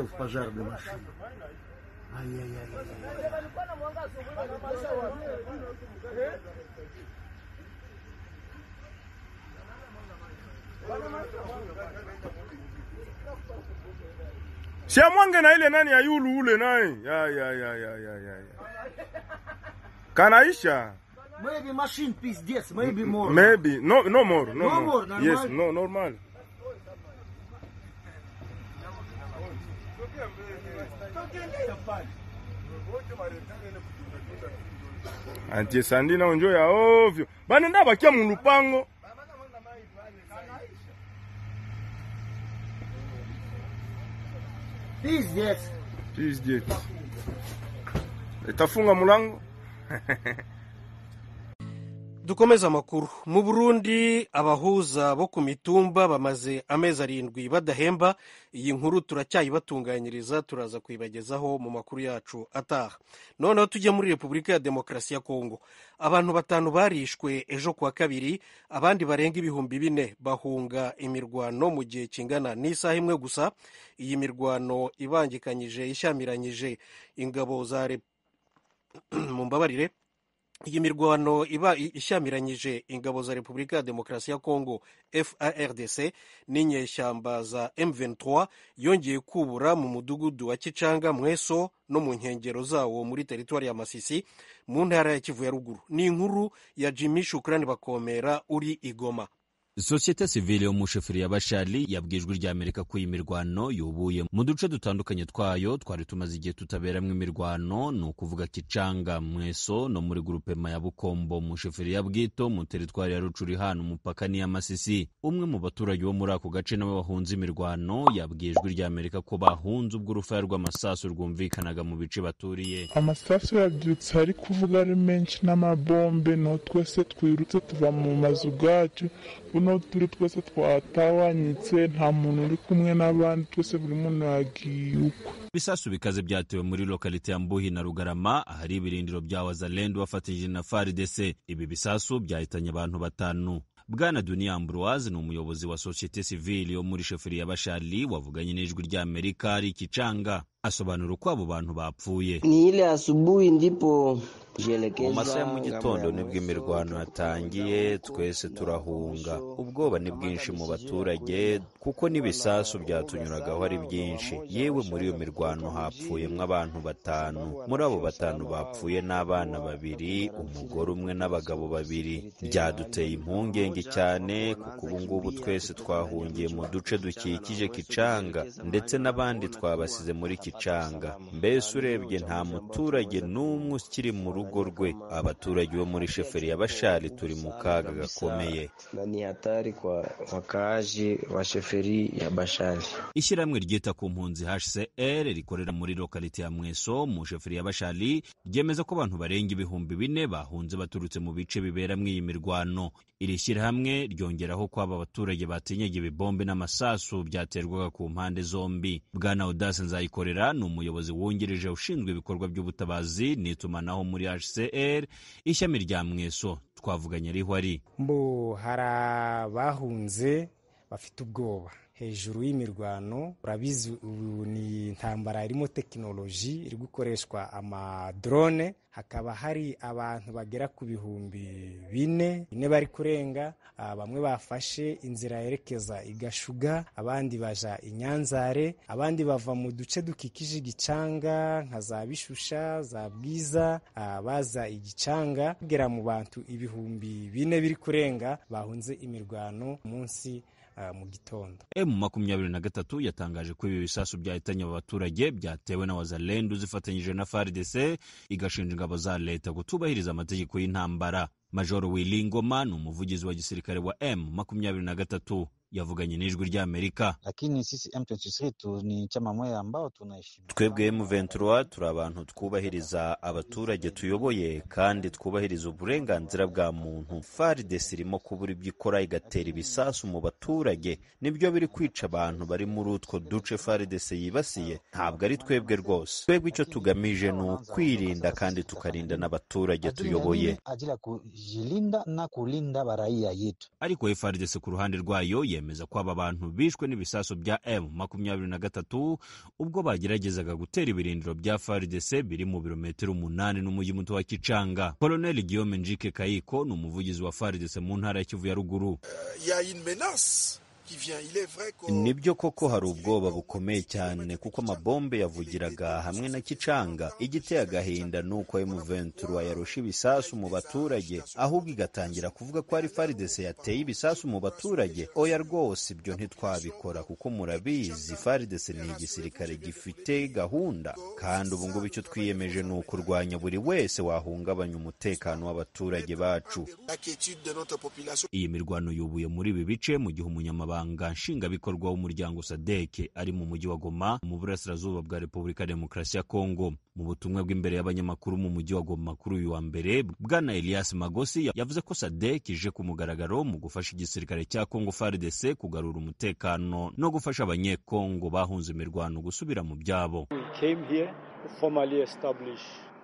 teve pajaro de machine. Sia mwange na ile nani ya yulu ule naye. Ya. Kanaisha. Maybe machine piece, yes, maybe more. Maybe. No more. No more, normal? Yes, no, normal. Antie Sandina onjo ya ovyo. Bani ndabakia mu lupango. Peace, yes. Itafunga mulango. Dukomeza amakuru. Mu Burundi abahuza bo ku mitumba bamaze amezi 7 badahemba. Iyi nkuru turacyayibatunganyiriza, turaza kuyibagezaho mu makuru yacu ataha. Noneho tujye muri Repubulika ya Demokarasi ya Kongo. Abantu 5 barishwe ejo kuwa kabiri, abandi barenga 4,000 bahunga imirwano mu gihe kingana n'isaha imwe gusa. Iyi mirwano ibangikanyije ishyamiranyije ingabo za Iyi mirwano iba ishyamiranyije ingabo za Repubulika ya Demokarasi ya Kongo FARDC n'inyeshyamba za M23 yongeye kubura mu mudugudu wa Kicanga, Mweso no mu nkengero zawo muri teritwari ya Masisi mu ntara ya Kivu ya ruguru. Ni inkuru ya Jimmy Shukrani Bakomera uri Igoma. Societe civile yo mu sheferi ya Bashali yabwijwe rya Amerika ko imirwano yubuye mu duce dutandukanye twayo twari tumaze igihe tutaberamwe imirwano, no kuvuga Kicanga, Mweso no muri grupe ya Bukombo mu sheferi ya Bwito mu teritwari ya Rucuri hano umupaka ni ya Masisi. Umwe mu baturage bo muri ako gace nawe wahunze imirwano yabwijwe rya Amerika ko bahunze ubwo urufaya rw'amasasu rwumvikanaga mu bice baturiye. Amasasu yabyutse ari kuvuga ari menshi n'amabombe, no twese twirutse tuva mu mazu gacu. Uno turi twese twatawanyitse, nta muntu uri kumwe n'abandi, twese buri muntu yagiye uko. Bisasu bikaze byatewe muri lokalite ya Mbuhi na Rugarama ahari ibirindiro bya Wazalendo bafatanyije na FARDC. Ibi bisasu byahitanye abantu 5. Bwana Dunia Ambroise ni umuyobozi wa Societe Civile yo muri sheferi ya Bashali wavuganye n'ijwi rya Amerika ari Kicanga. Asobanura uko abo bantu bapfuye. Ni ile asubuhi ndipo mu masaha mu gitondo nibwo imirwano yatangiye, twese turahunga. Ubwoba ni bwinshi mu baturage kuko n'ibisasu byatunyuragaho ari byinshi. Yewe muri iyo mirwano hapfuyemo abantu 5. Muri abo 5 bapfuye n'abana 2, umugore umwe n'abagabo 2. Byaduteye impungenge cyane kuko ubu ngubu twese twahungiye mu duce dukikije Kicanga ndetse n'abandi twabasize muri Kicanga. Mbese urebye nta muturage n'umwe ukiri mu rugo rwe. Abaturage bo muri sheferi ya Bashali turi mu kaga gakomeye. Ni hatari kwa wakaaji wa sheferi ya Bashali. Ishyirahamwe ryita ku mpunzi HCR rikorera muri lokalite ya Mweso mu sheferi ya Bashali ryemeza ko abantu barenga 4,000 bahunze baturutse mu bice biberamwe iyi mirwano. Iri shyirahamwe ryongeraho ko aba baturage batinyaga ibibombe n'amasasu byaterwaga ku mpande zombi. Bwana Audace Nzayikorera ni umuyobozi wungirije ushinzwe ibikorwa by'ubutabazi n'itumanaho muri HCR ishami rya Mweso. Twavuganye ariho ari mbo harabahunze bafite ubwoba hejuru y'imirwano. Urabizi ubu ni intambara irimo tekinoloji, iri gukoreshwa amadrone. Hakaba hari abantu bagera ku 4,000 bari kurenga. Bamwe bafashe inzira yerekeza Igashuga, abandi baja Inyanzare, abandi bava mu duce dukikije Gicanga nka za Bishusha, za Bwiza, baza Igicanga. Kugera mu bantu 4,000 biri kurenga bahunze imirwano munsi mu gitondo. M23 yatangaje ko ibi bisasu byahitanye abaturage byatewe na Wazalendo zifatanyije na FARDC, igashinja ingabo za leta kutubahiriza amategeko y'intambara. Major Wilingoma ni umuvugizi wa gisirikare wa M23 yavuganye n'ijwi rya Amerika. Lakini sisi M23 ni chama moja ambao tunaheshimu. Twebwe M23 turi abantu twubahiriza abaturage tuyoboye kandi twubahiriza uburenganzira bwa muntu. FARDC irimo kubura ibyo ikora igatera ibisasu mu baturage, nibyo biri kwica abantu bari muri utwo duce FARDC yibasiye. Ntabwo ari twebwe rwose. Twebwe icyo tugamije ni ukwirinda kandi tukarinda n'abaturage tuyoboye. Ajili kujilinda na kulinda baraia yetu. Ariko FARDC ku ruhande rwayo yemeza ko aba bantu bishwe n'ibisasu bya M23 ubwo bageragezaga gutera ibirindiro bya FARDC biri mu birometero 8 n'umujyi muto wa Kichanga. Colonel Guillaume Njike Kayiko ni umuvugizi wa FARDC mu ntara ya Kivu ya ruguru. Nibyo koko hari ubwoba bukomeye cyane kuko amabombe yavugiraga hamwe na Kichanga. Igiteye agahinda nuko M23 yarusha ibisasu mu baturage ahubwo igatangira kuvuga ko ari FARDC yateye ibisasu mu baturage. Oya rwose ibyo ntitwabikora kuko murabizi FARDC ni igisirikare gifite gahunda, kandi ubu ngubu icyo twiyemeje ni ukurwanya buri wese wahungabanya umutekano w'abaturage bacu. Iyi mirwano yubuye muri ibi bice mu gihe umunyamabanga nshingabikorwa w'umuryango SADC ari mu mujyi wa Goma mu burasirazuba bwa Repubulika Demokarasi ya Kongo. Mu butumwa bw'imbere y'abanyamakuru mu mujyi wa Goma kuri uyu wa mbere, Bwana Elias Magosi yavuze ko SADC ije ku mugaragaro mu gufasha igisirikare cya Kongo FARDC kugarura umutekano no gufasha abanyekongo bahunze imirwano gusubira mu byabo.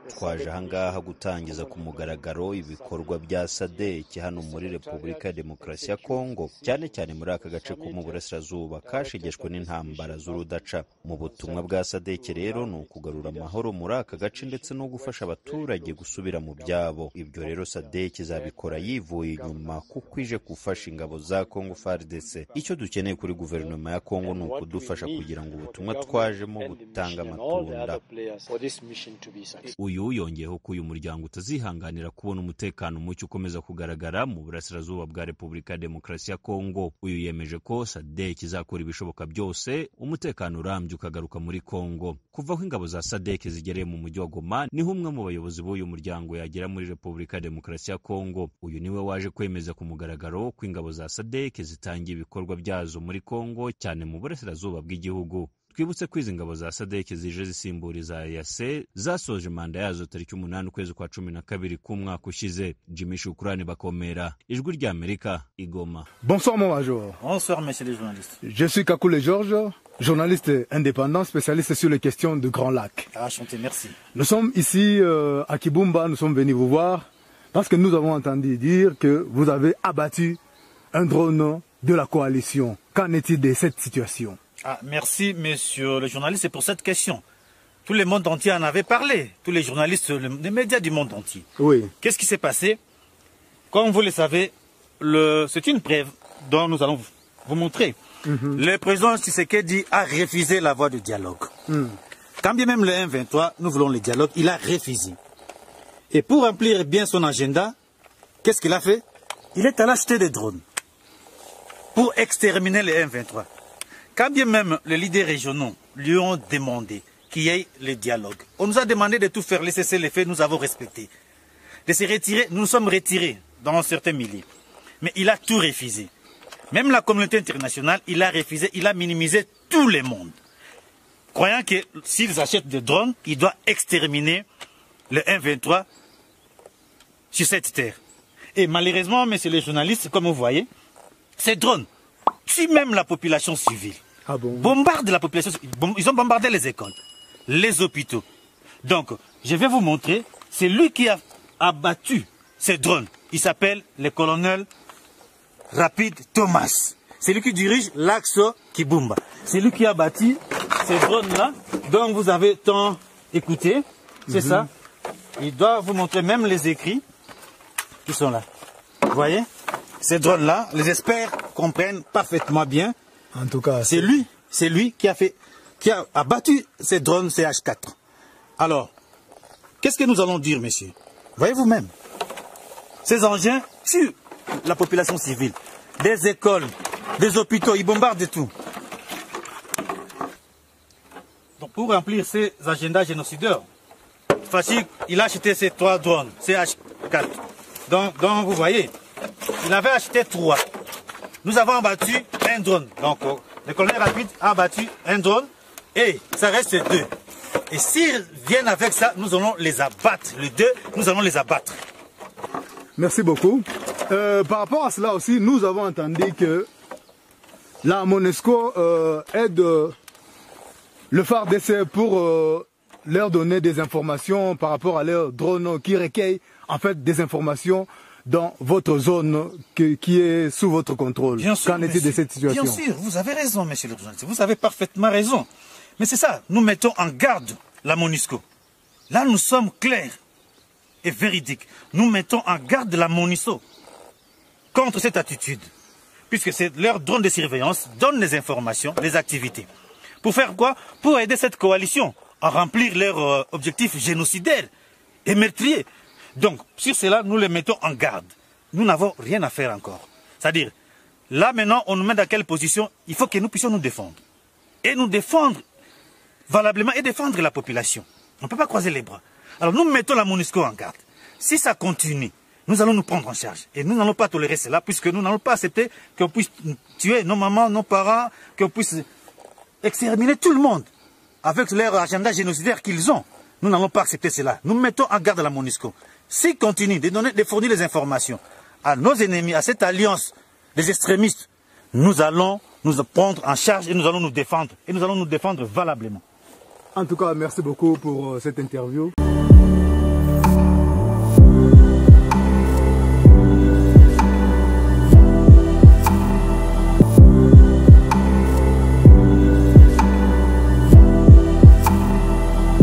Twaje ahangaha gutangiza ku mugaragaro ibikorwa bya SADC hano muri Repubulika ya Demokarasi ya Kongo, cyane cyane muri aka gace ko mu burasirazuba kashegeshwe n'intambara z'urudaca. Mu butumwa bwa SADC rero ni ukugarura amahoro muri aka gace ndetse no gufasha abaturage gusubira mu byabo. Ibyo rero SADC izabikora yivuye inyuma kuko ije gufasha ingabo za Kongo FARDC. Icyo dukeneye kuri guverinoma ya Kongo ni ukudufasha kugira ngo ubutumwa twajemo butanga amatunda. Uyu yongeyeho ko uyu muryango utazihanganira kubona umutekano muke ukomeza kugaragara mu burasirazuba bwa Repubulika ya Demokarasi ya Kongo. Uyu yemeje ko SADC izakora ibishoboka byose umutekano urambye ukagaruka muri Kongo. Kuva aho ingabo za SADC zigereye mu mujyi wa Goma, niho umwe mu bayobozi b'uyu muryango yagera muri Repubulika ya Demokarasi ya Kongo. Uyu niwe waje kwemeza ku mugaragaro ko ingabo za SADC zitangiye ibikorwa byazo muri Kongo, cyane mu burasirazuba bw'igihugu. Twibutse ko izi ngabo za SADC zije zisimbura iza EAC zasoje manda yazo tariki 8 ukwezi kwa 12 k'umwaka ushize. Jimmy Shukrani Bakomera, Ijwi ry'Amerika, Igoma. Bonsoir mon major. Bonsoir messieurs les journalistes. Je suis Kakule Georges, journaliste indépendant, spécialiste sur les questions de Grand Lac. Enchanté, merci. Nous sommes ici à Kibumba, nous sommes venus vous voir parce que nous avons entendu dire que vous avez abattu un drone de la coalition. Qu'en est-il de cette situation? Merci, monsieur le journaliste, pour cette question. Tout le monde entier en avait parlé, tous les journalistes, les médias du monde entier. Oui. Qu'est-ce qui s'est passé? Comme vous le savez, c'est une preuve dont nous allons vous montrer. Le président Tshisekedi a refusé la voie de dialogue. Quand bien même le M23, nous voulons le dialogue, il a refusé. Et pour remplir bien son agenda, qu'est-ce qu'il a fait? Il est allé acheter des drones pour exterminer le M23. Quand bien même les leaders régionaux lui ont demandé qu'il y ait le dialogue, on nous a demandé de tout faire, laisser les faits, nous avons respecté. De se retirer, nous nous sommes retirés dans certains milieux. Mais il a tout refusé. Même la communauté internationale, il a refusé, il a minimisé tout le monde. Croyant que s'ils achètent des drones, il doit exterminer le M23 sur cette terre. Et malheureusement, messieurs les journalistes, comme vous voyez, ces drones tuent même la population civile. Ah bon? Bombardent la population civile. Ils ont bombardé les écoles, les hôpitaux. Donc, je vais vous montrer, c'est lui qui a abattu ces drones. Il s'appelle le colonel Rapide Thomas. C'est lui qui dirige l'axe Kibumba. C'est lui qui a bâti ces drones-là, dont vous avez tant écouté. C'est ça. Il doit vous montrer même les écrits qui sont là. Vous voyez? Ces drones-là, les experts comprennent parfaitement bien. En tout cas, c'est lui qui a abattu ces drones CH4. Alors, qu'est-ce que nous allons dire, messieurs? Voyez vous-même. Ces engins tuent la population civile. Des écoles, des hôpitaux, ils bombardent tout. Donc, pour remplir ces agendas génocideurs, Fachi, il a acheté ces 3 drones, CH4. Donc vous voyez, il avait acheté 3. Nous avons abattu un drone. Donc, le colonel Rapide a abattu un drone et ça reste 2. Et s'ils viennent avec ça, nous allons les abattre. Les 2, nous allons les abattre. Merci beaucoup. Par rapport à cela aussi, nous avons entendu que la MONUSCO aide le FARDC pour leur donner des informations par rapport à leurs drones qui recueillent en fait des informations dans votre zone qui est sous votre contrôle. Qu'en est-il de cette situation? Bien sûr, vous avez raison, monsieur le journaliste. Vous avez parfaitement raison. Mais c'est ça, nous mettons en garde la MONUSCO. Là, nous sommes clairs et véridiques. Nous mettons en garde la MONUSCO contre cette attitude. Puisque c'est leur drone de surveillance donne les informations, les activités. Pour faire quoi? Pour aider cette coalition à remplir leurs objectifs génocidaires et meurtriers. Donc, sur cela, nous les mettons en garde. Nous n'avons rien à faire encore. C'est-à-dire, là maintenant, on nous met dans quelle position? Il faut que nous puissions nous défendre. Et nous défendre valablement et défendre la population. On ne peut pas croiser les bras. Alors nous mettons la MONUSCO en garde. Si ça continue, nous allons nous prendre en charge. Et nous n'allons pas tolérer cela, puisque nous n'allons pas accepter qu'on puisse tuer nos mamans, nos parents, qu'on puisse exterminer tout le monde avec leur agenda génocidaire qu'ils ont. Nous n'allons pas accepter cela. Nous mettons en garde la MONUSCO. S'ils continuent de fournir les informations à nos ennemis, à cette alliance des extrémistes, nous allons nous prendre en charge et nous allons nous défendre. Et nous allons nous défendre valablement. En tout cas, merci beaucoup pour cette interview.